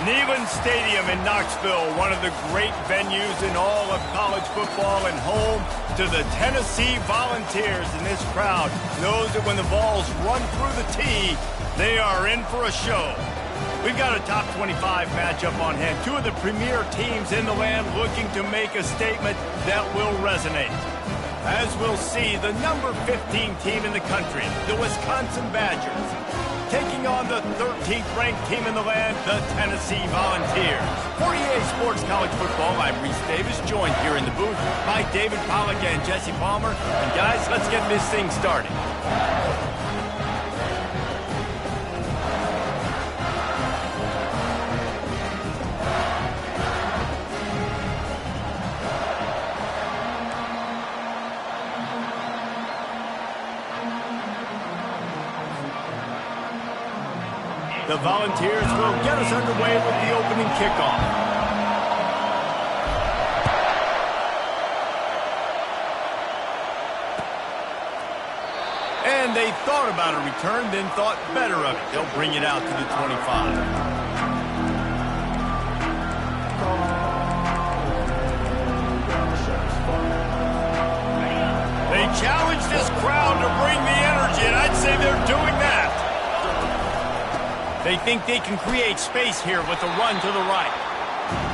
Neyland Stadium in Knoxville, one of the great venues in all of college football and home to the Tennessee Volunteers. And this crowd knows that when the balls run through the tee, they are in for a show. We've got a top 25 matchup on hand. Two of the premier teams in the land looking to make a statement that will resonate. As we'll see, the number 15 team in the country, the Wisconsin Badgers, taking on the 13th ranked team in the land, the Tennessee Volunteers. For EA Sports College Football, I'm Reese Davis, joined here in the booth by David Pollack and Jesse Palmer. And guys, let's get this thing started. The Volunteers will get us underway with the opening kickoff. And they thought about a return, then thought better of it. They'll bring it out to the 25. They challenge this crowd to bring the energy, and I'd say they're doing that. They think they can create space here with a run to the right.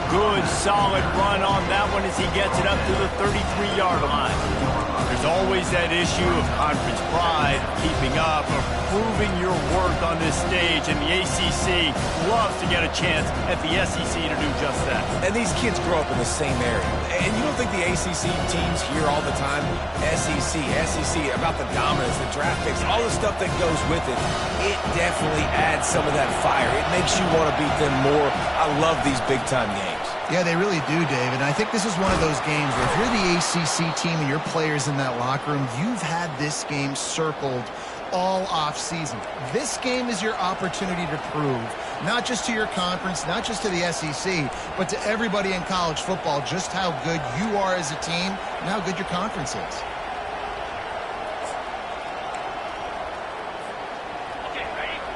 Good, solid run on that one as he gets it up to the 33-yard line. There's always that issue of conference pride, keeping up, or proving your worth on this stage, and the ACC loves to get a chance at the SEC to do just that. And these kids grow up in the same area. And you don't think the ACC teams hear all the time, SEC, about the dominance, the draft picks, all the stuff that goes with it. It definitely adds some of that fire. It makes you want to beat them more. I love these big-time games. Yeah, they really do, Dave. And I think this is one of those games where if you're the ACC team and your players in that locker room, you've had this game circled all off-season. This game is your opportunity to prove, not just to your conference, not just to the SEC, but to everybody in college football, just how good you are as a team and how good your conference is.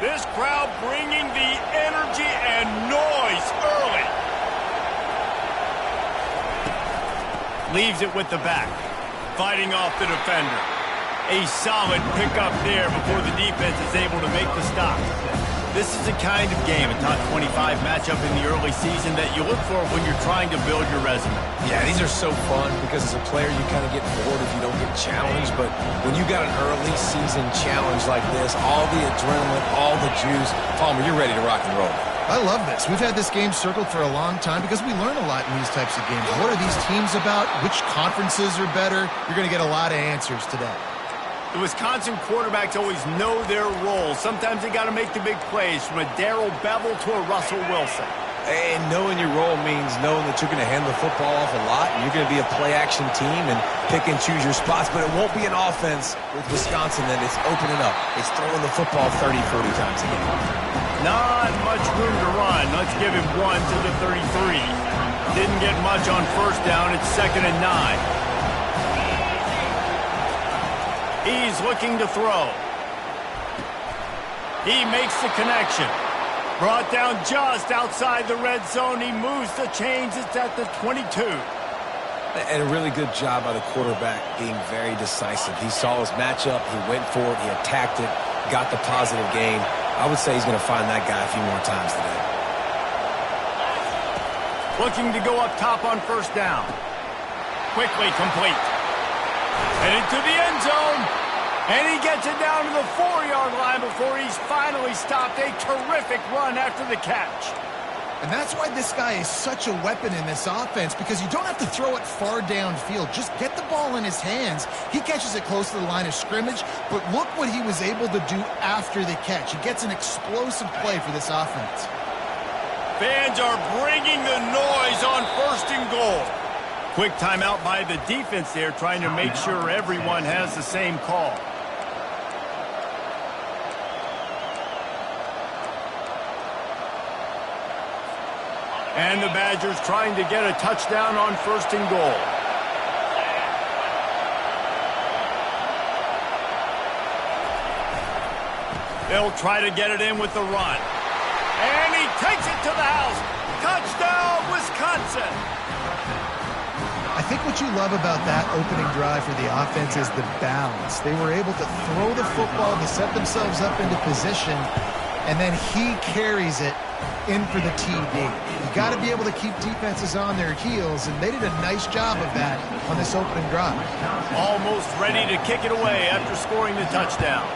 This crowd bringing the energy and noise early. Leaves it with the back, fighting off the defender. A solid pickup there before the defense is able to make the stop. This is the kind of game, a top 25 matchup in the early season, that you look for when you're trying to build your resume. Yeah, these are so fun because as a player you kind of get bored if you don't get challenged, but when you got an early season challenge like this, all the adrenaline, all the juice, Palmer, you're ready to rock and roll. I love this. We've had this game circled for a long time because we learn a lot in these types of games. What are these teams about? Which conferences are better? You're going to get a lot of answers today. The Wisconsin quarterbacks always know their role. Sometimes they got to make the big plays, from a Darrell Bevell to a Russell Wilson. And knowing your role means knowing that you're going to hand the football off a lot, and you're going to be a play-action team and pick and choose your spots, but it won't be an offense with Wisconsin that it's opening up. It's throwing the football 30, 40 times a game. Not much room to run. Let's give him one to the 33. Didn't get much on first down. It's 2nd and 9. He's looking to throw. He makes the connection. Brought down just outside the red zone. He moves the chains. It's at the 22. And a really good job by the quarterback being very decisive. He saw his matchup. He went for it. He attacked it. Got the positive gain. I would say he's going to find that guy a few more times today. Looking to go up top on first down. Quickly complete. Headed to the end zone. And he gets it down to the 4-yard line before he's finally stopped. A terrific run after the catch. And that's why this guy is such a weapon in this offense, because you don't have to throw it far downfield. Just get the ball in his hands. He catches it close to the line of scrimmage, but look what he was able to do after the catch. He gets an explosive play for this offense. Fans are bringing the noise on 1st and goal. Quick timeout by the defense there, trying to make sure everyone has the same call. And the Badgers trying to get a touchdown on 1st and goal. They'll try to get it in with the run. And he takes it to the house. Touchdown, Wisconsin. I think what you love about that opening drive for the offense is the balance. They were able to throw the football to set themselves up into position, and then he carries it in for the TD. You got to be able to keep defenses on their heels, and they did a nice job of that on this opening drive. Almost ready to kick it away after scoring the touchdown.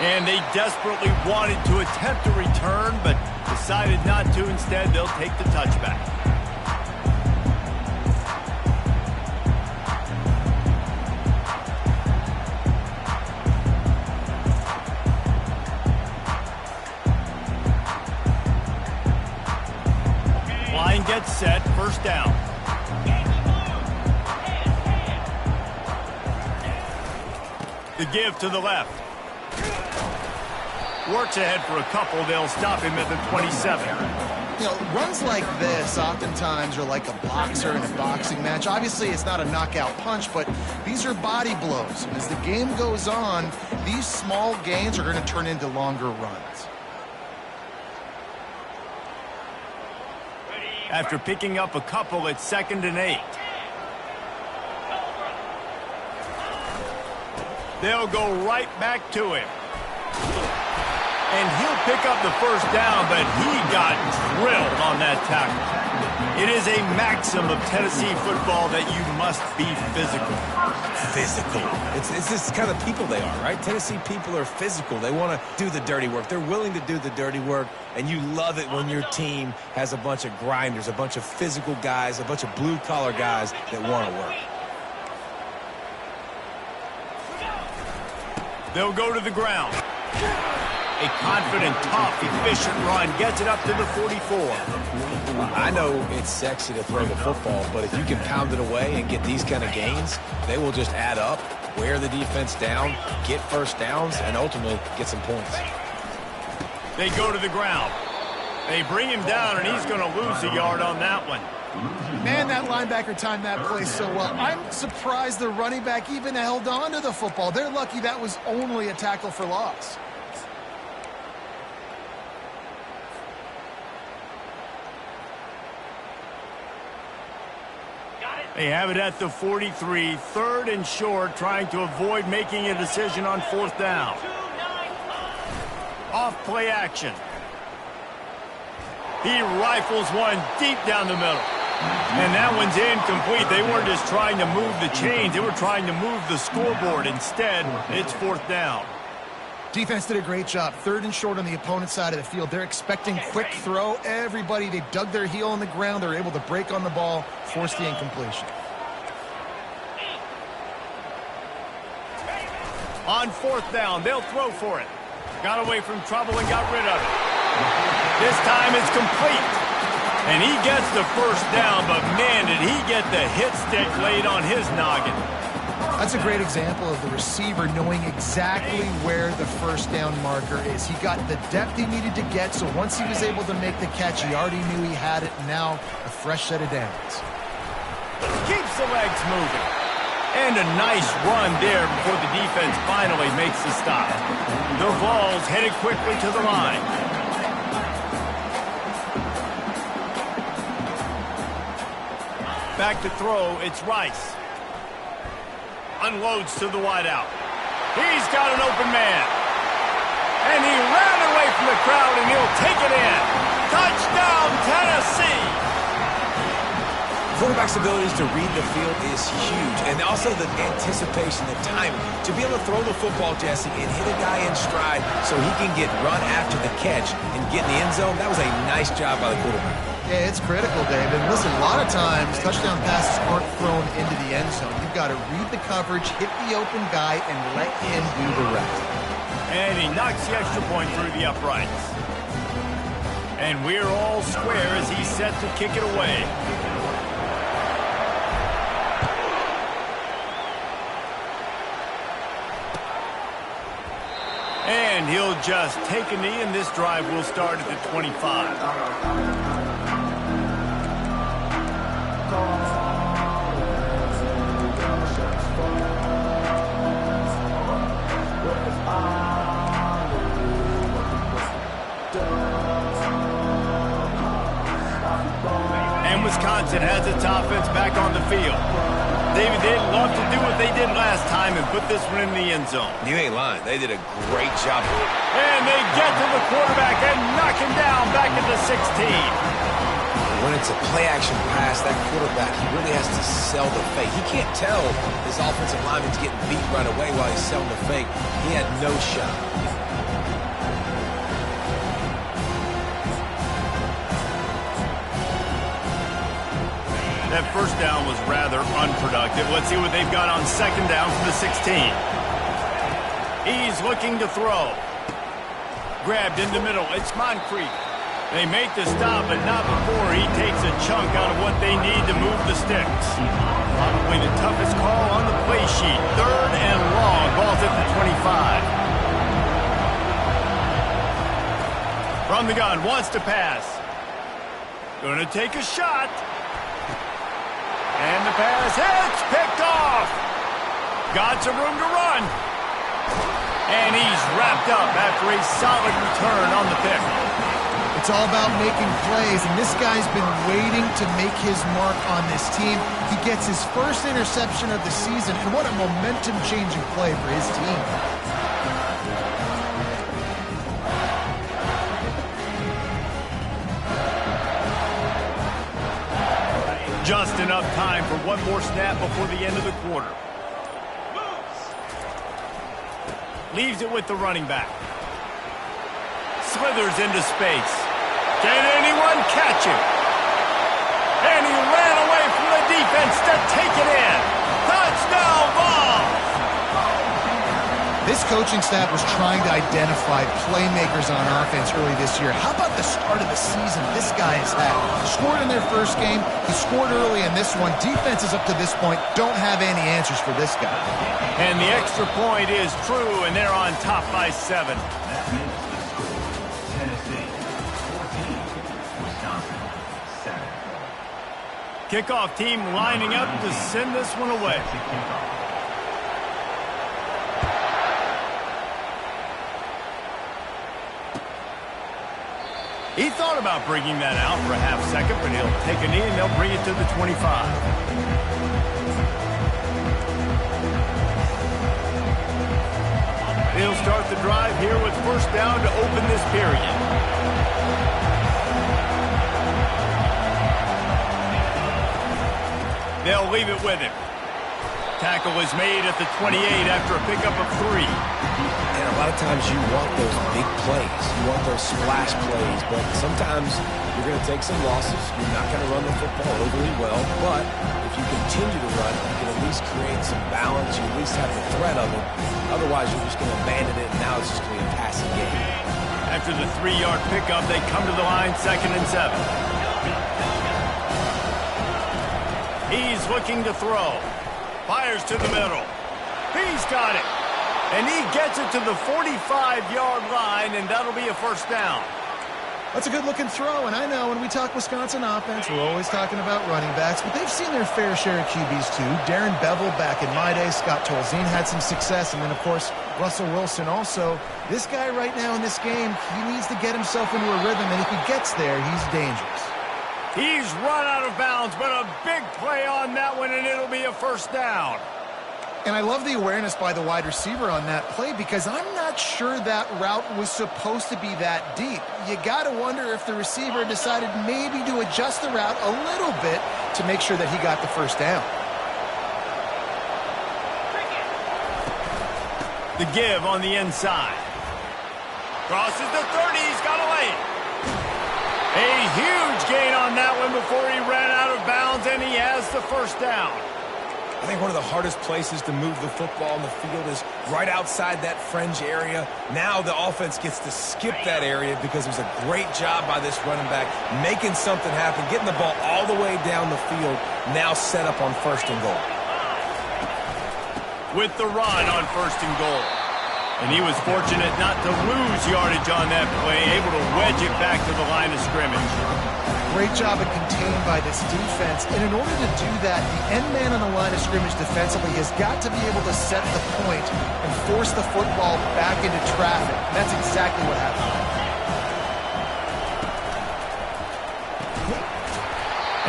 And they desperately wanted to attempt a return, but decided not to. Instead, they'll take the touchback. Line gets set, first down. The give to the left. Works ahead for a couple. They'll stop him at the 27. You know, runs like this oftentimes are like a boxer in a boxing match. Obviously, it's not a knockout punch, but these are body blows. And as the game goes on, these small gains are going to turn into longer runs. After picking up a couple, it's 2nd and 8. They'll go right back to him. And he'll pick up the first down, but he got drilled on that tackle. It is a maxim of Tennessee football that you must be physical. Physical. It's this kind of people they are, right? Tennessee people are physical. They want to do the dirty work. They're willing to do the dirty work, and you love it when your team has a bunch of grinders, a bunch of physical guys, a bunch of blue-collar guys that want to work. They'll go to the ground. A confident, tough, efficient run gets it up to the 44. I know it's sexy to throw the football, but if you can pound it away and get these kind of gains, they will just add up, wear the defense down, get first downs, and ultimately get some points. They go to the ground. They bring him down, and he's going to lose a yard on that one. Man, that linebacker timed that play so well. I'm surprised the running back even held on to the football. They're lucky that was only a tackle for loss. They have it at the 43, 3rd and short, trying to avoid making a decision on 4th down. Off play action. He rifles one deep down the middle. And that one's incomplete. They weren't just trying to move the chains. They were trying to move the scoreboard. Instead, it's 4th down. Defense did a great job. 3rd and short on the opponent's side of the field. They're expecting quick throw. Everybody, they dug their heel on the ground. They're able to break on the ball, force the incompletion. On 4th down, they'll throw for it. Got away from trouble and got rid of it. This time it's complete. And he gets the first down, but man, did he get the hit stick laid on his noggin. That's a great example of the receiver knowing exactly where the first down marker is. He got the depth he needed to get, so once he was able to make the catch, he already knew he had it, and now a fresh set of downs. Keeps the legs moving. And a nice run there before the defense finally makes the stop. The Vols headed quickly to the line. Back to throw, it's Rice. Unloads to the wideout. He's got an open man. And he ran away from the crowd, and he'll take it in. Touchdown, Tennessee! Quarterback's abilities to read the field is huge, and also the anticipation, the timing. To be able to throw the football, Jesse, and hit a guy in stride so he can get run after the catch and get in the end zone, that was a nice job by the quarterback. Yeah, it's critical, Dave. And listen, a lot of times touchdown passes aren't thrown into the end zone. You've got to read the coverage, hit the open guy, and let him do the rest. And he knocks the extra point through the uprights. And we're all square as he's set to kick it away. And he'll just take a knee, and this drive will start at the 25. and has its offense back on the field. David, they'd love to do what they did last time and put this one in the end zone. You ain't lying. They did a great job. And they get to the quarterback and knock him down back at the 16. When it's a play-action pass, that quarterback, he really has to sell the fake. He can't tell his offensive lineman's getting beat right away while he's selling the fake. He had no shot. That first down was rather unproductive. Let's see what they've got on second down for the 16. He's looking to throw. Grabbed in the middle. It's Moncrief. They make the stop, but not before he takes a chunk out of what they need to move the sticks. Probably the toughest call on the play sheet. Third and long. Ball's at the 25. From the gun, wants to pass. Gonna take a shot. And the pass hits, picked off. Got some room to run. And he's wrapped up after a solid return on the pick. It's all about making plays, and this guy's been waiting to make his mark on this team. He gets his first interception of the season, and what a momentum-changing play for his team. Just enough time for one more snap before the end of the quarter. Leaves it with the running back. Slithers into space. Can anyone catch him? And he ran away from the defense to take it in. Touchdown ball! This coaching staff was trying to identify playmakers on offense early this year. How about the start of the season this guy has had? Scored in their first game. He scored early in this one. Defenses up to this point don't have any answers for this guy. And the extra point is true, and they're on top by 7. Kickoff team lining up to send this one away. He thought about bringing that out for a half second, but he'll take a knee and they'll bring it to the 25. He'll start the drive here with first down to open this period. They'll leave it with him. Tackle is made at the 28 after a pickup of 3. And a lot of times you want those big plays. You want those splash plays, but sometimes you're going to take some losses. You're not going to run the football overly well, but if you continue to run, you can at least create some balance. You at least have the threat of it. Otherwise, you're just going to abandon it, and now it's just going to be a passing game. After the 3-yard pickup, they come to the line, 2nd and 7. He's looking to throw. Fires to the middle. He's got it. And he gets it to the 45-yard line, and that'll be a first down. That's a good-looking throw, and I know when we talk Wisconsin offense, we're always talking about running backs, but they've seen their fair share of QBs too. Darren Bevel back in my day, Scott Tolzien had some success, and then, of course, Russell Wilson also. This guy right now in this game, he needs to get himself into a rhythm, and if he gets there, he's dangerous. He's run out of bounds, but a big play on that one, and it'll be a first down. And I love the awareness by the wide receiver on that play because I'm not sure that route was supposed to be that deep. You got to wonder if the receiver decided maybe to adjust the route a little bit to make sure that he got the first down. The give on the inside. Crosses the 30, he's got a lane. A huge gain on that one before he ran out of bounds, and he has the first down. I think one of the hardest places to move the football on the field is right outside that fringe area. Now the offense gets to skip that area because it was a great job by this running back making something happen, getting the ball all the way down the field, now set up on 1st and goal. With the run on 1st and goal. And he was fortunate not to lose yardage on that play, able to wedge it back to the line of scrimmage. Great job of contained by this defense. And in order to do that, the end man on the line of scrimmage defensively has got to be able to set the point and force the football back into traffic. And that's exactly what happened.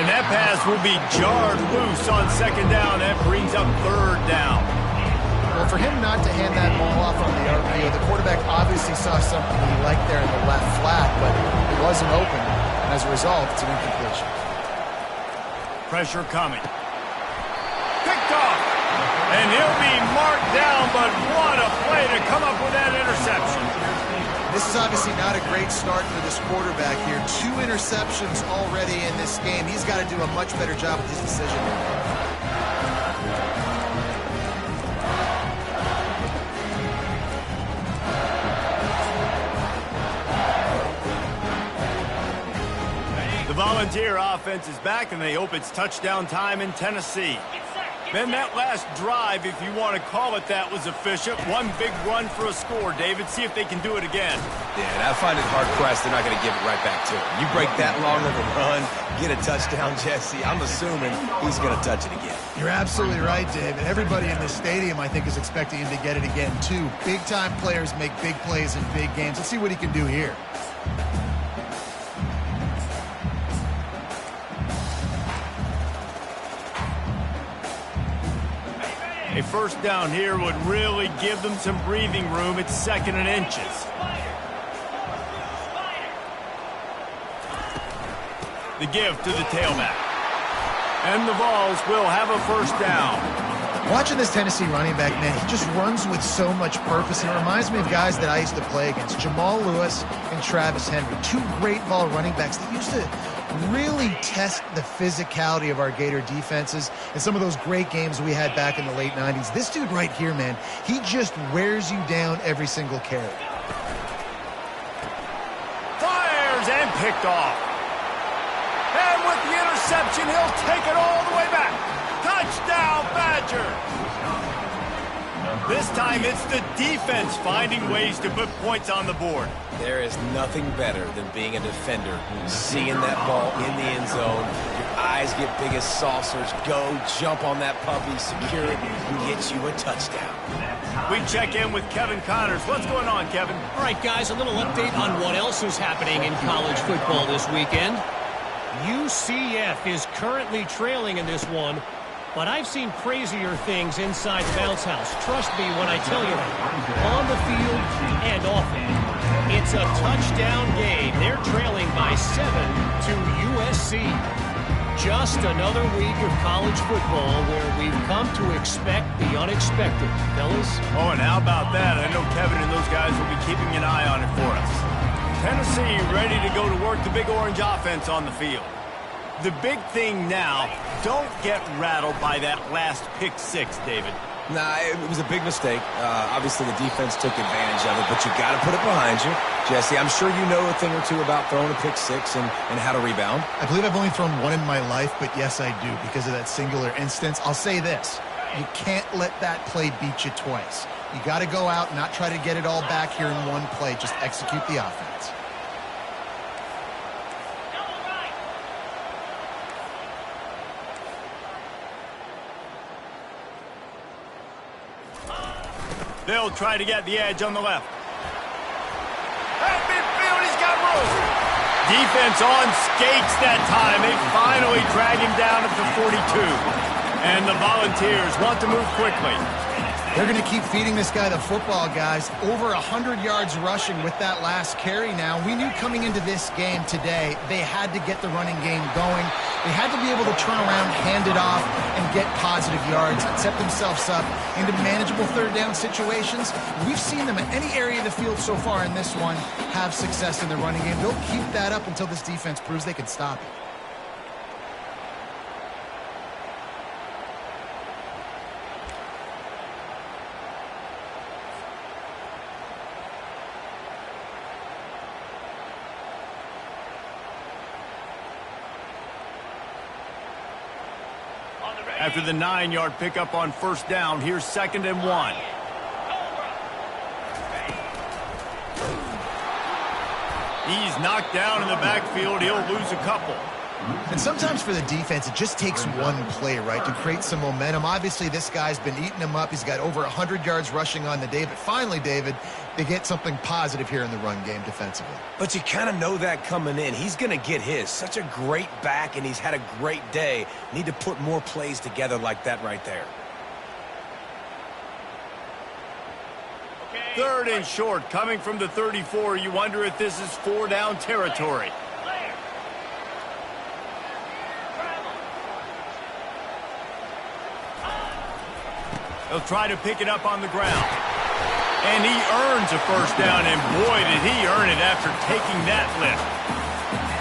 And And that pass will be jarred loose on second down. That brings up third down. Well, for him not to hand that ball off on the RPO, the quarterback obviously saw something he liked there in the left flat, but it wasn't open. And as a result, it's an incompletion. Pressure coming. Picked off. And he'll be marked down, but what a play to come up with that interception. This is obviously not a great start for this quarterback here. 2 interceptions already in this game. He's got to do a much better job with his decision. The Volunteer offense is back, and they hope it's touchdown time in Tennessee. Then that last drive, if you want to call it that, was efficient. One big run for a score, David. See if they can do it again. Yeah, and I find it hard-pressed they're not going to give it right back to him. You break that long of a run, get a touchdown, Jesse, I'm assuming he's going to touch it again. You're absolutely right, David. Everybody in this stadium, I think, is expecting him to get it again, too. Big-time players make big plays in big games. Let's see what he can do here. A first down here would really give them some breathing room. It's 2nd and inches. The give to the tailback. And the Vols will have a first down. Watching this Tennessee running back, man, he just runs with so much purpose, and it reminds me of guys that I used to play against, Jamal Lewis and Travis Henry, 2 great ball running backs that used to really test the physicality of our Gator defenses and some of those great games we had back in the late 90s. This dude right here, man, he just wears you down every single carry. Fires and picked off. And with the interception, he'll take it all the way back. Touchdown, Badger! This time it's the defense finding ways to put points on the board. There is nothing better than being a defender, seeing that ball in the end zone. Your eyes get big as saucers. Go, jump on that puppy, secure it, and get you a touchdown. We check in with Kevin Connors. What's going on, Kevin? All right, guys, a little update on what else is happening in college football this weekend. UCF is currently trailing in this one, but I've seen crazier things inside the bounce house. Trust me when I tell you that. On the field and off it. It's a touchdown game. They're trailing by 7 to USC. Just another week of college football where we've come to expect the unexpected, fellas. Oh, and how about that? I know Kevin and those guys will be keeping an eye on it for us. Tennessee ready to go to work the Big Orange offense on the field. The big thing now, don't get rattled by that last pick 6, David. Nah, it was a big mistake. Obviously, the defense took advantage of it, but you got to put it behind you. Jesse, I'm sure you know a thing or two about throwing a pick 6 and how to rebound. I believe I've only thrown 1 in my life, but yes, I do, because of that singular instance. I'll say this. You can't let that play beat you twice. You got to go out and not try to get it all back here in one play. Just execute the offense. They'll try to get the edge on the left. At midfield, he's got room. Defense on skates that time. They finally drag him down at the 42. And the Volunteers want to move quickly. They're going to keep feeding this guy the football, guys. Over 100 yards rushing with that last carry now. We knew coming into this game today, they had to get the running game going. They had to be able to turn around, hand it off, and get positive yards and set themselves up into manageable third down situations. We've seen them in any area of the field so far in this one have success in the running game. They'll keep that up until this defense proves they can stop it. After the 9-yard pickup on first down, here's 2nd and 1. He's knocked down in the backfield. He'll lose a couple. And sometimes for the defense, it just takes one play, right, to create some momentum. Obviously, this guy's been eating them up. He's got over 100 yards rushing on the day. But finally, David, they get something positive here in the run game defensively. But you kind of know that coming in. He's going to get his. Such a great back, and he's had a great day. Need to put more plays together like that right there. 3rd and short, coming from the 34. You wonder if this is 4-down territory. He'll try to pick it up on the ground. And he earns a 1st down, and boy, did he earn it after taking that lift.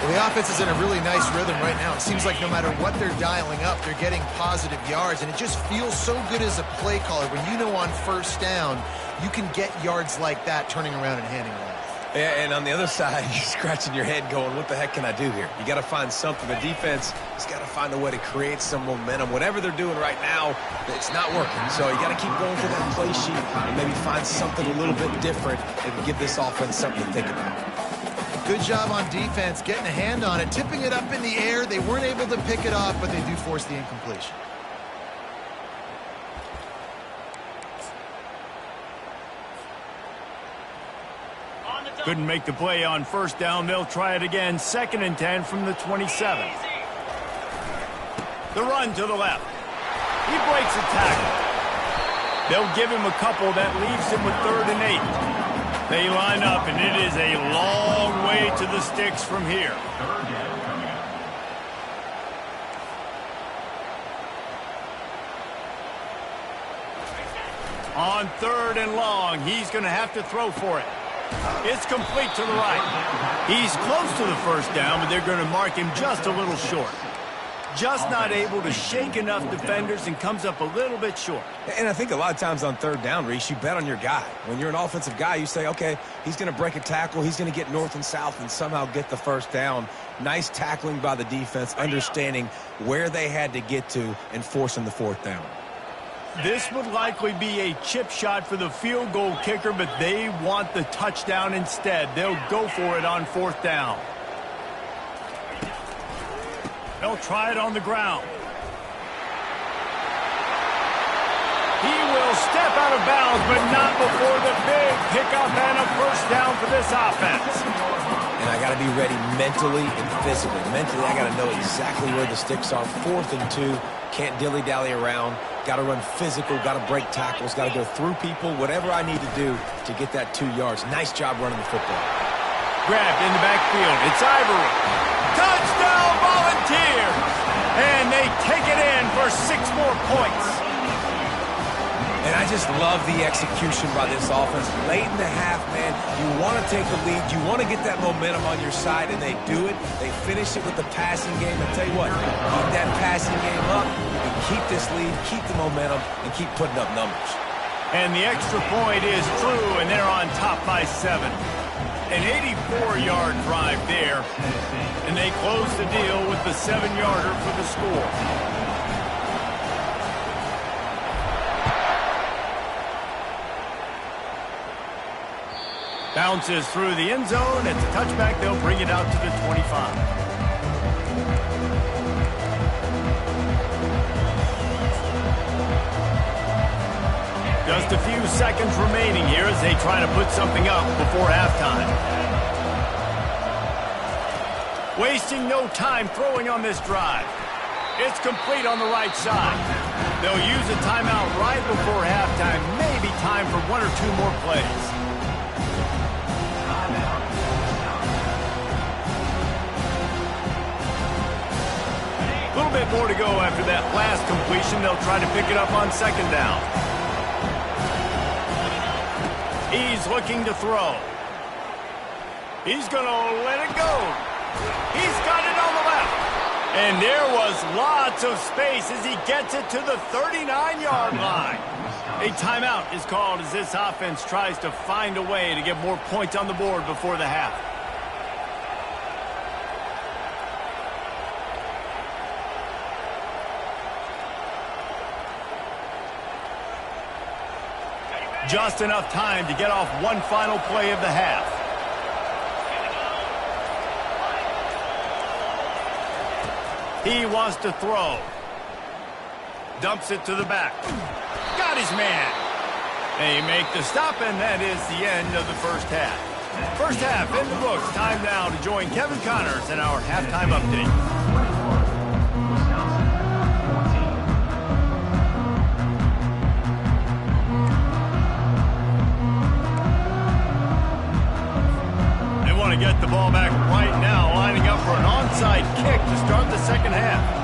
Well, the offense is in a really nice rhythm right now. It seems like no matter what they're dialing up, they're getting positive yards, and it just feels so good as a play caller when you know on 1st down you can get yards like that turning around and handing it off. Yeah, and on the other side, you're scratching your head going, what the heck can I do here? You got to find something. The defense has got to find a way to create some momentum. Whatever they're doing right now, it's not working. So you got to keep going through that play sheet and maybe find something a little bit different and give this offense something to think about. Good job on defense, getting a hand on it, tipping it up in the air. They weren't able to pick it off, but they do force the incompletion. Couldn't make the play on 1st down. They'll try it again. 2nd and 10 from the 27. The run to the left. He breaks a tackle. They'll give him a couple. That leaves him with 3rd and 8. They line up, and it is a long way to the sticks from here. On 3rd and long, he's going to have to throw for it. It's complete to the right. He's close to the 1st down, but they're going to mark him just a little short. Just not able to shake enough defenders and comes up a little bit short. And I think a lot of times on 3rd down, Reese, you bet on your guy. When you're an offensive guy, you say, okay, he's going to break a tackle. He's going to get north and south and somehow get the 1st down. Nice tackling by the defense, understanding where they had to get to and forcing the 4th down. This would likely be a chip shot for the field goal kicker, but they want the touchdown instead. They'll go for it on 4th down. They'll try it on the ground. He will step out of bounds, but not before the big pickup and a 1st down for this offense. And I got to be ready mentally and physically. Mentally, I got to know exactly where the sticks are. 4th and 2, can't dilly-dally around. Got to run physical, got to break tackles, got to go through people, whatever I need to do to get that 2 yards. Nice job running the football. Grabbed in the backfield. It's Ivory. Touchdown, Volunteers! And they take it in for 6 more points. And I just love the execution by this offense. Late in the half, man, you want to take the lead. You want to get that momentum on your side, and they do it. They finish it with the passing game. I tell you what, keep that passing game up, and keep this lead, keep the momentum, and keep putting up numbers. And the extra point is true, and they're on top by 7. An 84-yard drive there, and they close the deal with the 7-yarder for the score. Bounces through the end zone. It's a touchback. They'll bring it out to the 25. Just a few seconds remaining here as they try to put something up before halftime. Wasting no time throwing on this drive. It's complete on the right side. They'll use a timeout right before halftime. Maybe time for 1 or 2 more plays. A little bit more to go after that last completion. They'll try to pick it up on 2nd down. He's looking to throw. He's going to let it go. He's got it on the left. And there was lots of space as he gets it to the 39-yard line. A timeout is called as this offense tries to find a way to get more points on the board before the half. Just enough time to get off one final play of the half. He wants to throw. Dumps it to the back. Got his man. They make the stop, and that is the end of the first half. First half in the books. Time now to join Kevin Connors in our halftime update. They want to get the ball back right now, lining up for an onside kick to start the second half.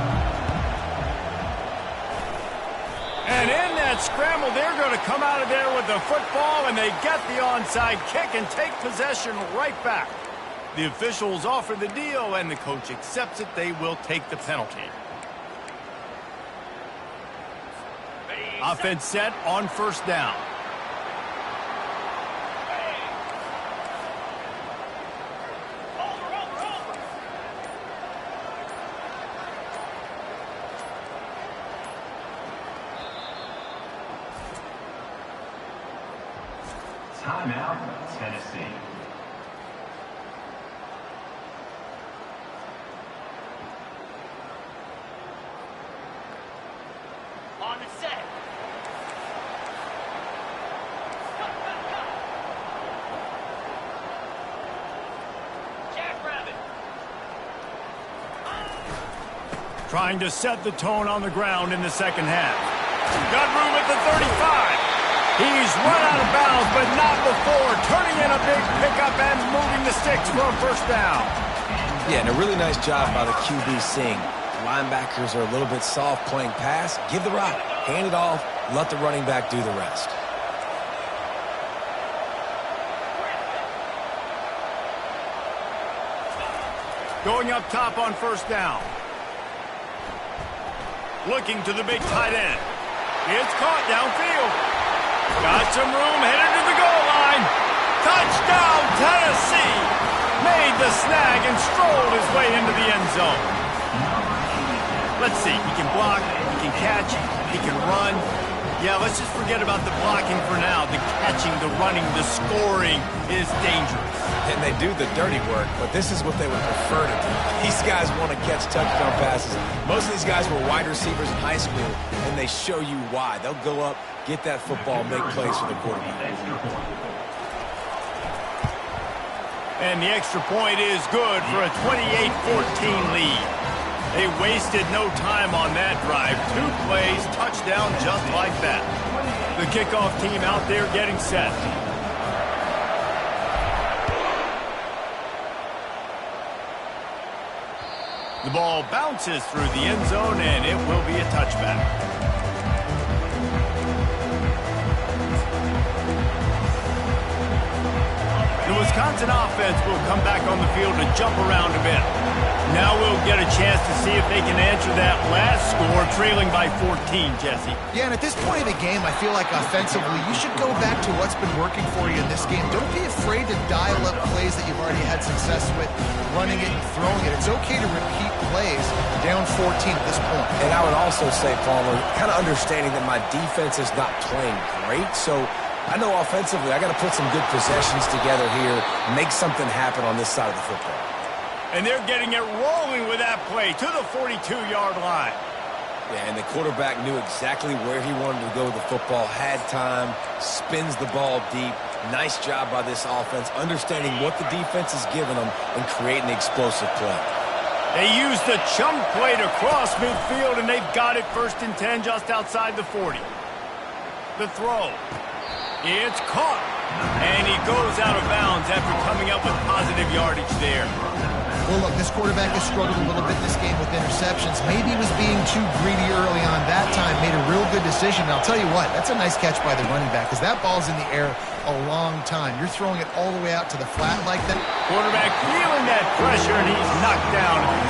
And in that scramble, they're going to come out of there with the football, and they get the onside kick and take possession right back. The officials offer the deal, and the coach accepts it. They will take the penalty. Offense set on first down. Timeout, Tennessee. On the set. Jackrabbit. Trying to set the tone on the ground in the second half. Got room at the 35. He's run out of bounds, but not before turning in a big pickup and moving the sticks for a first down. Yeah, and a really nice job by the QB seeing. Linebackers are a little bit soft playing pass. Give the rock, hand it off, let the running back do the rest. Going up top on first down. Looking to the big tight end. It's caught downfield. Got some room, headed to the goal line. Touchdown, Tennessee! Made the snag and strolled his way into the end zone. Let's see, he can block, he can catch, he can run. Yeah, let's just forget about the blocking for now. The catching, the running, the scoring is dangerous. And they do the dirty work, but this is what they would prefer to do. These guys want to catch touchdown passes. Most of these guys were wide receivers in high school, and they show you why. They'll go up, get that football, make plays for the quarterback. And the extra point is good for a 28-14 lead. They wasted no time on that drive. 2 plays, touchdown just like that. The kickoff team out there getting set. The ball bounces through the end zone, and it will be a touchback. The Wisconsin offense will come back on the field to jump around a bit. Now we'll get a chance to see if they can answer that last score, trailing by 14, Jesse. Yeah, and at this point of the game, I feel like offensively, you should go back to what's been working for you in this game. Don't be afraid to dial up plays that you've already had success with, running it and throwing it. It's okay to repeat plays down 14 at this point. And I would also say, Palmer, kind of understanding that my defense is not playing great, so I know offensively I got to put some good possessions together here, make something happen on this side of the football. And they're getting it rolling with that play to the 42-yard line. Yeah, and the quarterback knew exactly where he wanted to go with the football, had time, spins the ball deep. Nice job by this offense, understanding what the defense is giving them and creating the explosive play. They used the chunk play to cross midfield, and they've got it 1st and 10 just outside the 40. The throw. It's caught. And he goes out of bounds after coming up with positive yardage there. Well, look, this quarterback has struggled a little bit in this game with interceptions. Maybe he was being too greedy early on that time, made a real good decision. And I'll tell you what, that's a nice catch by the running back because that ball's in the air a long time. You're throwing it all the way out to the flat like that. Quarterback feeling that pressure, and he's knocked down at the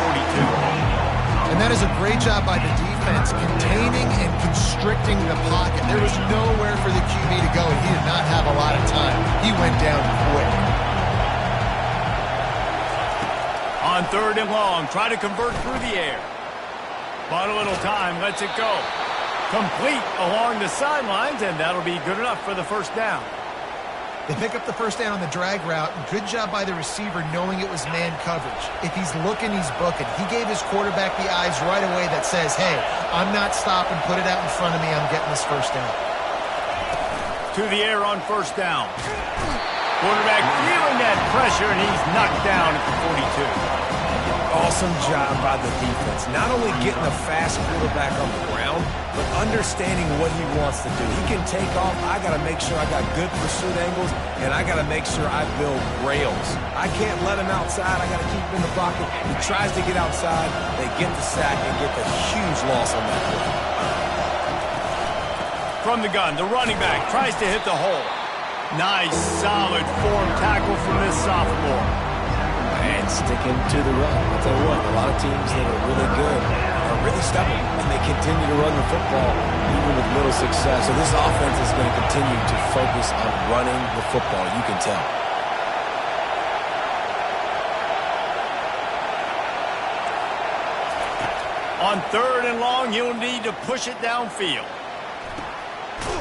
42. And that is a great job by the defense, containing and constricting the pocket. There was nowhere for the QB to go, and he did not have a lot of time. He went down quick. On 3rd and long, try to convert through the air. Bought a little time, lets it go. Complete along the sidelines, and that'll be good enough for the first down. They pick up the first down on the drag route. Good job by the receiver knowing it was man coverage. If he's looking, he's booking. He gave his quarterback the eyes right away that says, hey, I'm not stopping. Put it out in front of me. I'm getting this first down. To the air on first down. Quarterback feeling that pressure, and he's knocked down at the 42. Awesome job by the defense. Not only getting a fast quarterback on the ground, but understanding what he wants to do. He can take off. I got to make sure I got good pursuit angles, and I got to make sure I build rails. I can't let him outside. I got to keep him in the pocket. He tries to get outside. They get the sack and get the huge loss on that play. From the gun, the running back tries to hit the hole. Nice, solid form tackle from this sophomore. And sticking to the run. I'll tell you what, a lot of teams that are really good are really stubborn, and they continue to run the football even with little success. So this offense is going to continue to focus on running the football. You can tell. On third and long, he'll need to push it downfield.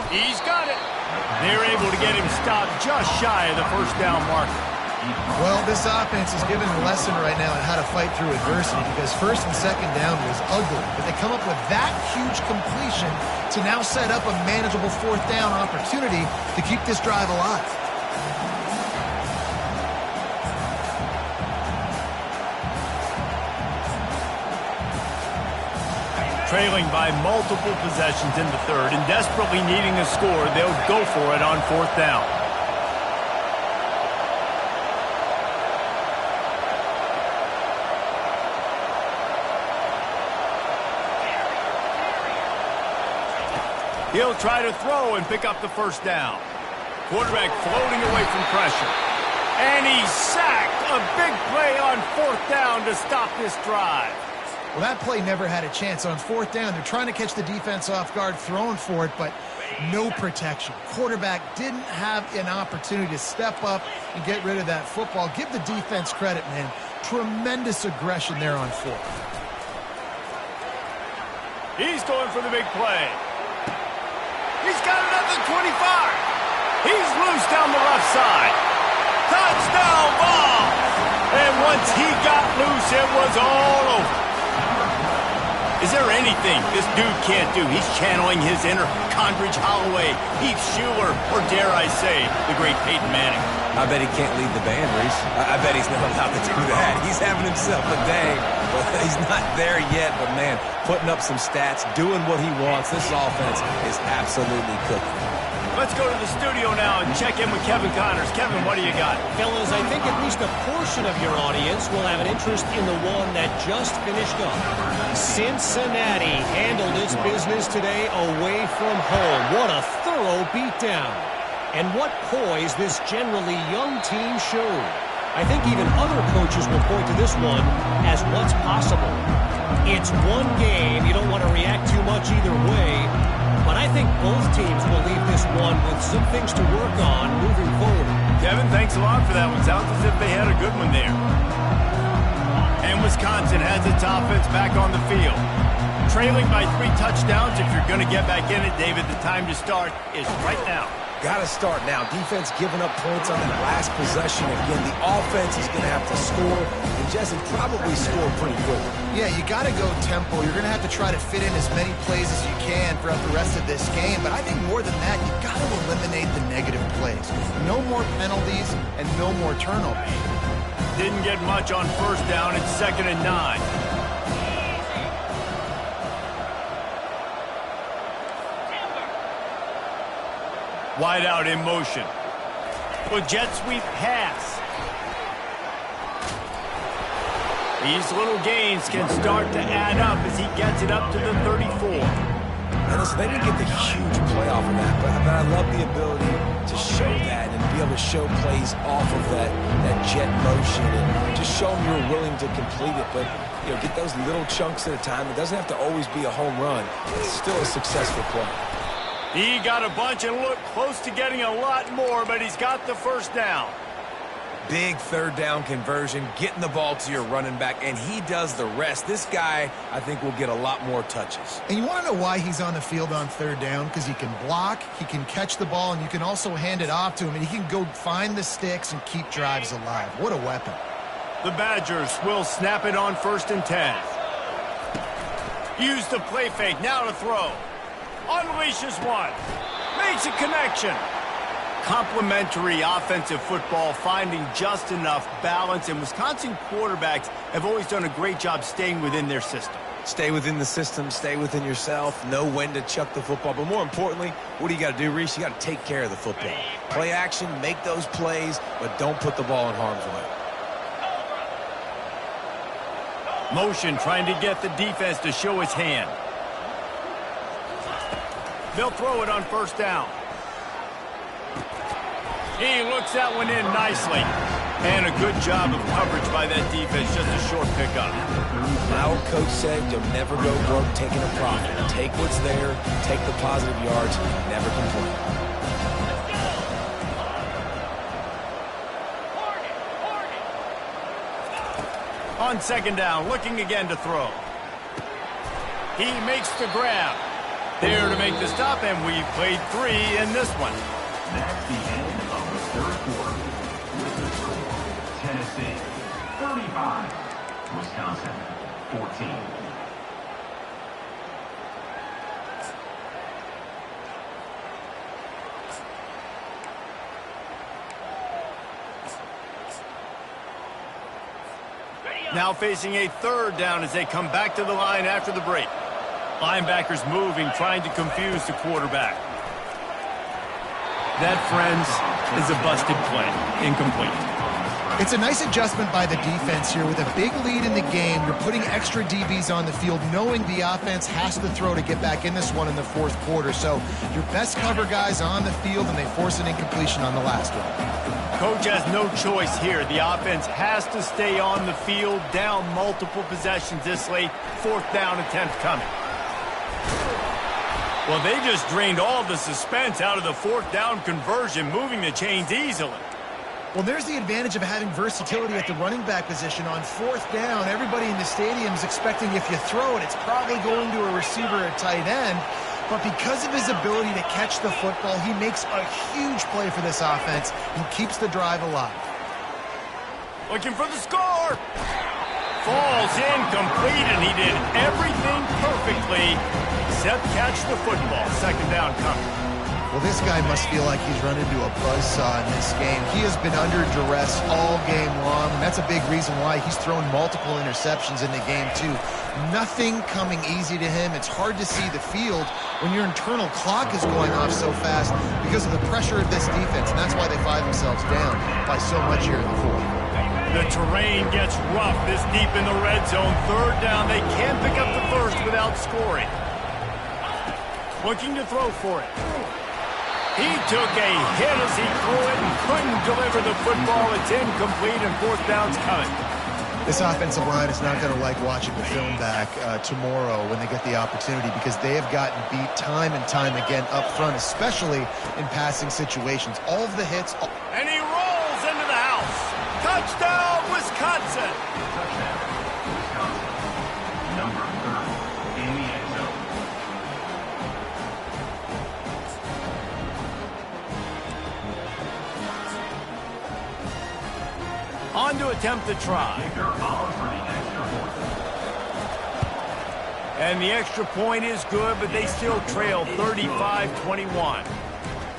He's got it. They're able to get him stopped just shy of the first down marker. Well, this offense is giving a lesson right now on how to fight through adversity because first and second down was ugly. But they come up with that huge completion to now set up a manageable fourth down opportunity to keep this drive alive. Trailing by multiple possessions in the third and desperately needing a score, they'll go for it on fourth down. He'll try to throw and pick up the first down. Quarterback floating away from pressure. And he's sacked. A big play on fourth down to stop this drive. Well, that play never had a chance. On fourth down, they're trying to catch the defense off guard, throwing for it, but no protection. Quarterback didn't have an opportunity to step up and get rid of that football. Give the defense credit, man. Tremendous aggression there on fourth. He's going for the big play. He's got it at the 25. He's loose down the left side. Touchdown ball. And once he got loose, it was all over. Is there anything this dude can't do? He's channeling his inner Condridge Holloway, Heath Schuler, or dare I say, the great Peyton Manning. I bet he can't lead the band, Reese. I bet he's not allowed to do that. He's having himself a day, but he's not there yet. But, man, putting up some stats, doing what he wants. This offense is absolutely cooking. Let's go to the studio now and check in with Kevin Connors. Kevin, what do you got? Fellas, I think at least a portion of your audience will have an interest in the one that just finished up. Cincinnati handled its business today away from home. What a thorough beatdown. And what poise this generally young team showed. I think even other coaches will point to this one as what's possible. It's one game. You don't want to react too much either way. But I think both teams will leave this one with some things to work on moving forward. Kevin, thanks a lot for that one. Sounds as if they had a good one there. And Wisconsin has its offense back on the field. Trailing by 3 touchdowns. If you're going to get back in it, David, the time to start is right now. Got to start now. Defense giving up points on that last possession. Again, the offense is going to have to score, and Jesse probably score pretty quick. Yeah, you got to go tempo. You're going to have to try to fit in as many plays as you can throughout the rest of this game. But I think more than that, you got to eliminate the negative plays. No more penalties and no more turnovers. Didn't get much on first down. It's 2nd and 9. Wide out in motion. Well, jet sweep pass. These little gains can start to add up as he gets it up to the 34. And listen, they didn't get the huge play off of that, but I love the ability to show that and be able to show plays off of that jet motion and just show them you're willing to complete it. But, you know, get those little chunks at a time. It doesn't have to always be a home run. It's still a successful play. He got a bunch and looked close to getting a lot more, but he's got the first down. Big third down conversion, getting the ball to your running back, and he does the rest. This guy, I think, will get a lot more touches. And you want to know why he's on the field on third down? Because he can block, he can catch the ball, and you can also hand it off to him, and he can go find the sticks and keep drives alive. What a weapon. The Badgers will snap it on 1st and 10. Use the play fake, now to throw. Unleashes one. Makes a connection. Complementary offensive football, finding just enough balance, and Wisconsin quarterbacks have always done a great job staying within their system. Stay within the system, stay within yourself, know when to chuck the football. But more importantly, what do you got to do, Reese? You got to take care of the football. Play action, make those plays, but don't put the ball in harm's way. Motion trying to get the defense to show his hand. They'll throw it on 1st down. He looks that one in nicely. And a good job of coverage by that defense, just a short pickup. My old coach said you'll never go broke taking a profit. Take what's there, take the positive yards, never complain. On 2nd down, looking again to throw. He makes the grab. There to make the stop, and we've played 3 in this one. That's the end of the third quarter. With the score, Tennessee 35, Wisconsin 14. Now facing a 3rd down as they come back to the line after the break. Linebackers moving, trying to confuse the quarterback. That, friends, is a busted play. Incomplete. It's a nice adjustment by the defense here. With a big lead in the game, you're putting extra DBs on the field, knowing the offense has to throw to get back in this one in the 4th quarter. So your best cover guys on the field, and they force an incompletion on the last one. Coach has no choice here. The offense has to stay on the field, down multiple possessions this late. 4th down attempt coming. Well, they just drained all the suspense out of the 4th down conversion, moving the chains easily. Well, there's the advantage of having versatility at the running back position. On 4th down, everybody in the stadium is expecting if you throw it, it's probably going to a receiver or tight end. But because of his ability to catch the football, he makes a huge play for this offense and keeps the drive alive. Looking for the score. Falls incomplete, and he did everything perfectly except catch the football. 2nd down coming. Well, this guy must feel like he's run into a buzzsaw in this game. He has been under duress all game long, and that's a big reason why he's thrown multiple interceptions in the game, too. Nothing coming easy to him. It's hard to see the field when your internal clock is going off so fast because of the pressure of this defense, and that's why they find themselves down by so much here in the 4th. The terrain gets rough this deep in the red zone. 3rd down, they can't pick up the 1st without scoring. Looking to throw for it. He took a hit as he threw it and couldn't deliver the football. It's incomplete, and 4th down's coming. This offensive line is not going to like watching the film back tomorrow when they get the opportunity, because they have gotten beat time and time again up front, especially in passing situations. All of the hits. And he rolls into the house. Touchdown, Wisconsin. Touchdown, Wisconsin. Number 30 in the end zone. On to attempt the try. And the extra point is good, but they still trail 35-21.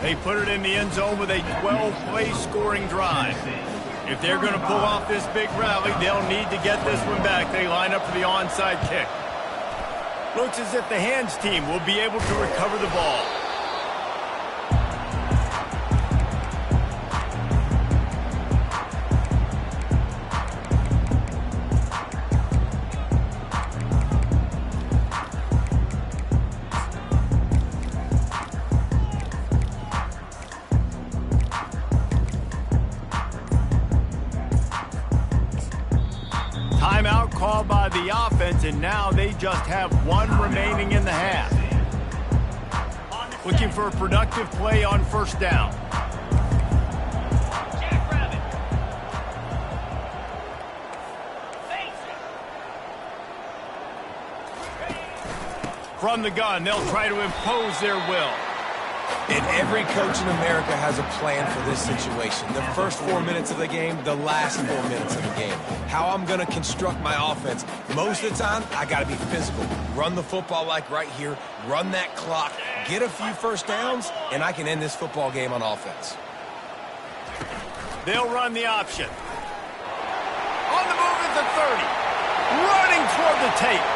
They put it in the end zone with a 12-play scoring drive. If they're going to pull off this big rally, they'll need to get this one back. They line up for the onside kick. Looks as if the hands team will be able to recover the ball. Timeout called by the offense, and now they just have one remaining in the half. Looking for a productive play on 1st down. From the gun, they'll try to impose their will. And every coach in America has a plan for this situation. The first 4 minutes of the game, the last 4 minutes of the game. How I'm going to construct my offense. Most of the time, I got to be physical. Run the football like right here. Run that clock. Get a few first downs, and I can end this football game on offense. They'll run the option. On the move at the 30. Running toward the tape.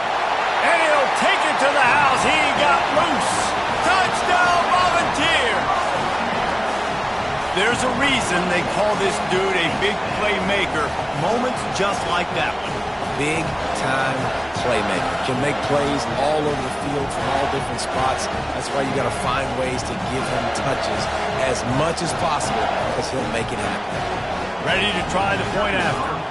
And he'll take it to the house. He got loose. Touchdown, Volunteers! There's a reason they call this dude a big playmaker. Moments just like that one. Big-time playmaker. Can make plays all over the field from all different spots. That's why you got to find ways to give him touches as much as possible because he'll make it happen. Ready to try the point after.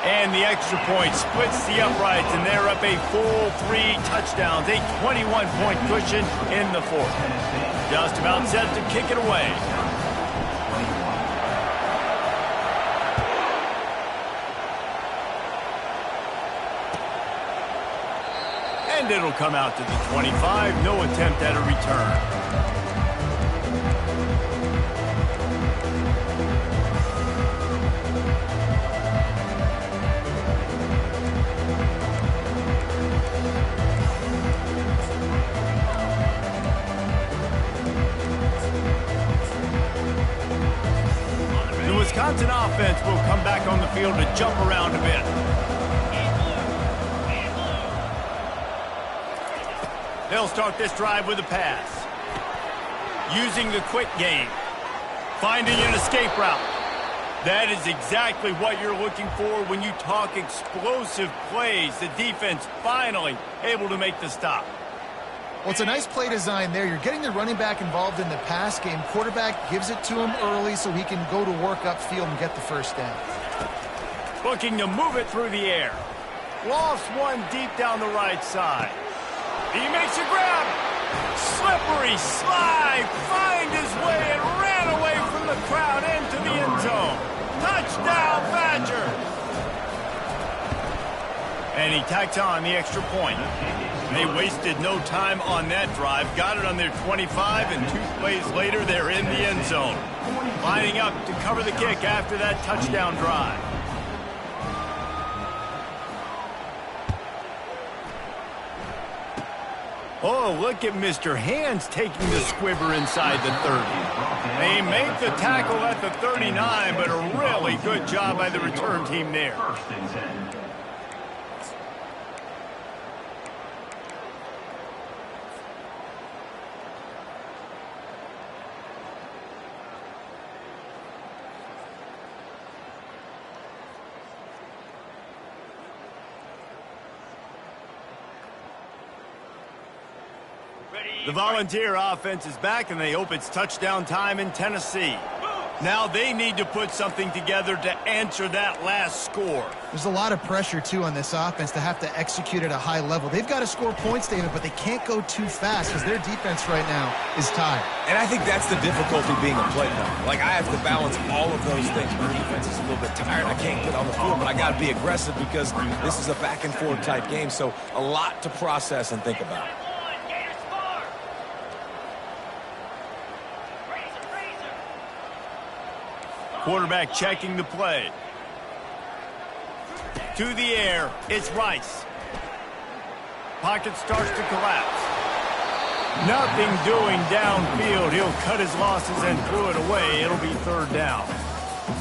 And the extra point splits the uprights, and they're up a full 3 touchdowns, a 21-point cushion in the fourth. Just about set to kick it away. And it'll come out to the 25, no attempt at a return. Wisconsin offense will come back on the field to jump around a bit. They'll start this drive with a pass. Using the quick game. Finding an escape route. That is exactly what you're looking for when you talk explosive plays. The defense finally able to make the stop. Well, it's a nice play design there. You're getting the running back involved in the pass game. Quarterback gives it to him early so he can go to work upfield and get the first down. Looking to move it through the air. Lost one deep down the right side. He makes a grab. Slippery slide. Find his way and ran away from the crowd into the end zone. Touchdown, Badgers. And he tacks on the extra point. They wasted no time on that drive. Got it on their 25, and 2 plays later, they're in the end zone. Lining up to cover the kick after that touchdown drive. Oh, look at Mr. Hands taking the squibber inside the 30. They make the tackle at the 39, but a really good job by the return team there. The Volunteer offense is back, and they hope it's touchdown time in Tennessee. Now they need to put something together to answer that last score. There's a lot of pressure, too, on this offense to have to execute at a high level. They've got to score points, David, but they can't go too fast because their defense right now is tired. And I think that's the difficulty being a play caller. Like, I have to balance all of those things. My defense is a little bit tired. I can't get on the field, but I got to be aggressive because this is a back-and-forth type game, so a lot to process and think about. Quarterback checking the play. To the air, it's Rice. Pocket starts to collapse. Nothing doing downfield. He'll cut his losses and throw it away. It'll be 3rd down.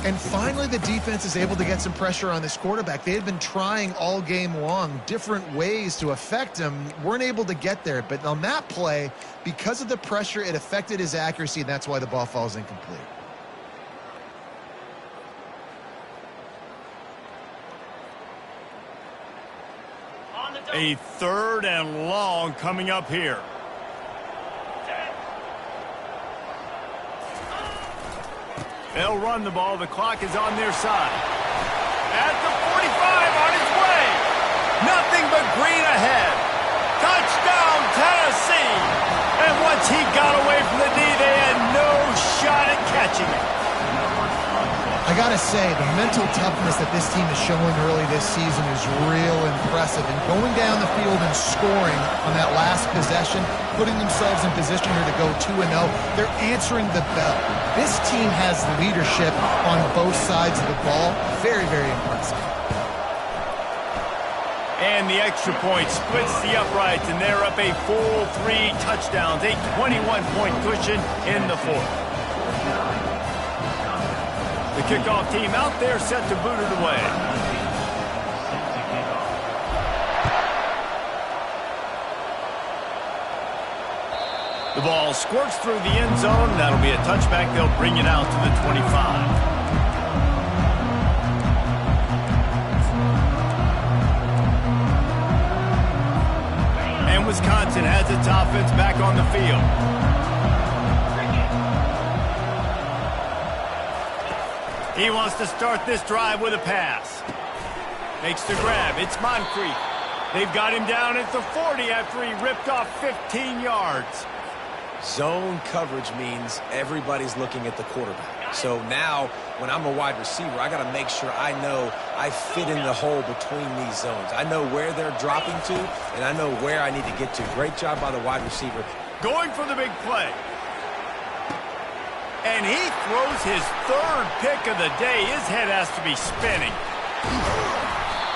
And finally, the defense is able to get some pressure on this quarterback. They had been trying all game long different ways to affect him. Weren't able to get there. But on that play, because of the pressure, it affected his accuracy, and that's why the ball falls incomplete. A 3rd and long coming up here. They'll run the ball. The clock is on their side. At the 45, on his way. Nothing but green ahead. Touchdown, Tennessee. And once he got away from the D, they had no shot at catching it. I got to say, the mental toughness that this team is showing early this season is real impressive. And going down the field and scoring on that last possession, putting themselves in position here to go 2-0, they're answering the bell. This team has leadership on both sides of the ball. Very, very impressive. And the extra point splits the uprights, and they're up a full 3 touchdowns, a 21-point cushion in the fourth. The kickoff team out there set to boot it away. The ball squirts through the end zone. That'll be a touchback. They'll bring it out to the 25. And Wisconsin has its offense back on the field. He wants to start this drive with a pass. Makes the grab. It's Moncrief. They've got him down at the 40 after he ripped off 15 yards. Zone coverage means everybody's looking at the quarterback. So now, when I'm a wide receiver, I got to make sure I know I fit in the hole between these zones. I know where they're dropping to, and I know where I need to get to. Great job by the wide receiver. Going for the big play. And he throws his 3rd pick of the day. His head has to be spinning.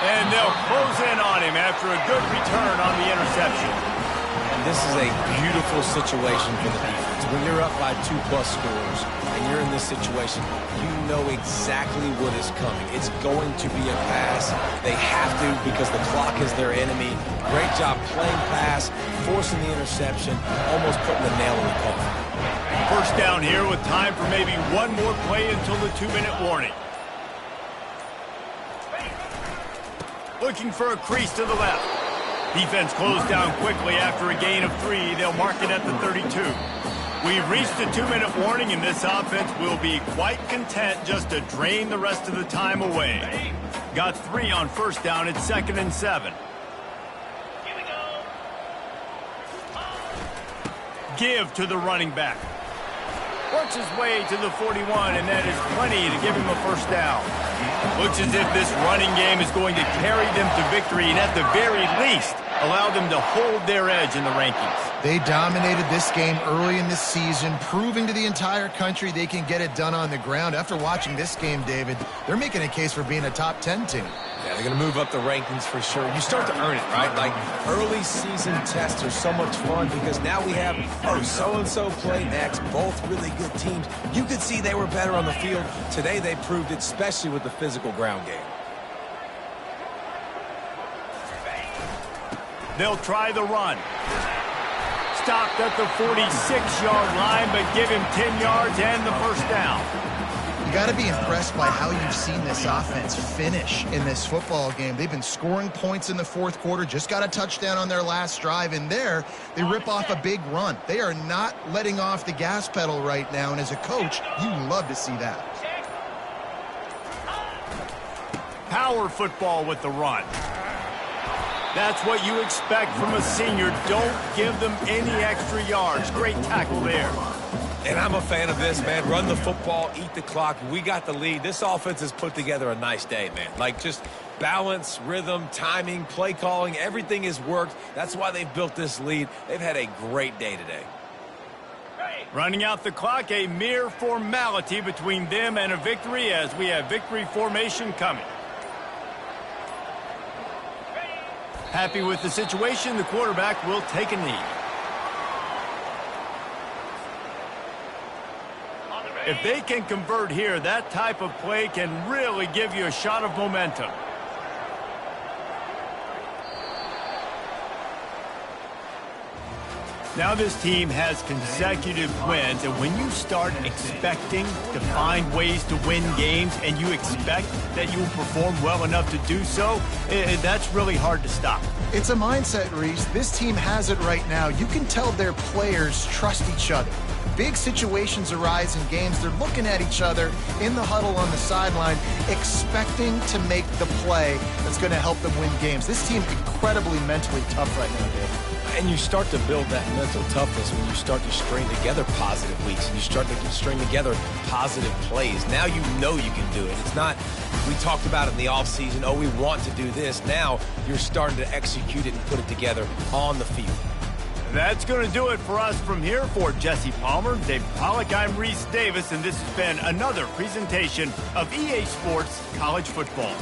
And they'll close in on him after a good return on the interception. And this is a beautiful situation for the defense. When you're up by 2+ scores and you're in this situation, you know exactly what is coming. It's going to be a pass. They have to because the clock is their enemy. Great job playing pass, forcing the interception, almost putting the nail in the coffin. First down here with time for maybe one more play until the 2-minute warning. Looking for a crease to the left. Defense closed down quickly after a gain of 3. They'll mark it at the 32. We've reached the 2-minute warning, and this offense will be quite content just to drain the rest of the time away. Got 3 on first down. It's 2nd and 7. Here we go. Give to the running back. Works his way to the 41, and that is plenty to give him a first down. Looks as if this running game is going to carry them to victory and at the very least allow them to hold their edge in the rankings. They dominated this game early in this season, proving to the entire country they can get it done on the ground. After watching this game, David, they're making a case for being a top 10 team. Yeah, they're going to move up the rankings for sure. You start to earn it, right? Like, early season tests are so much fun because now we have, so-and-so play next, both really good teams. You could see they were better on the field. Today they proved it, especially with the physical ground game. They'll try the run. Stopped at the 46-yard line, but give him 10 yards and the first down. You got to be impressed by how you've seen this offense finish in this football game. They've been scoring points in the fourth quarter, just got a touchdown on their last drive, and there they rip off a big run. They are not letting off the gas pedal right now, and as a coach, you love to see that. Power football with the run. That's what you expect from a senior. Don't give them any extra yards. Great tackle there. And I'm a fan of this, man. Run the football, eat the clock. We got the lead. This offense has put together a nice day, man. Like, just balance, rhythm, timing, play calling, everything has worked. That's why they've built this lead. They've had a great day today. Running out the clock, a mere formality between them and a victory as we have victory formation coming. Happy with the situation, the quarterback will take a knee. If they can convert here, that type of play can really give you a shot of momentum. Now this team has consecutive wins, and when you start expecting to find ways to win games and you expect that you will perform well enough to do so, that's really hard to stop. It's a mindset, Reese. This team has it right now. You can tell their players trust each other. Big situations arise in games. They're looking at each other in the huddle on the sideline, expecting to make the play that's going to help them win games. This team incredibly mentally tough right now, Dave. And you start to build that mental toughness when you start to string together positive weeks and you start to string together positive plays. Now you know you can do it. It's not, we talked about it in the offseason, oh, we want to do this. Now you're starting to execute it and put it together on the field. That's going to do it for us from here. For Jesse Palmer, Dave Pollack, I'm Reese Davis, and this has been another presentation of EA Sports College Football.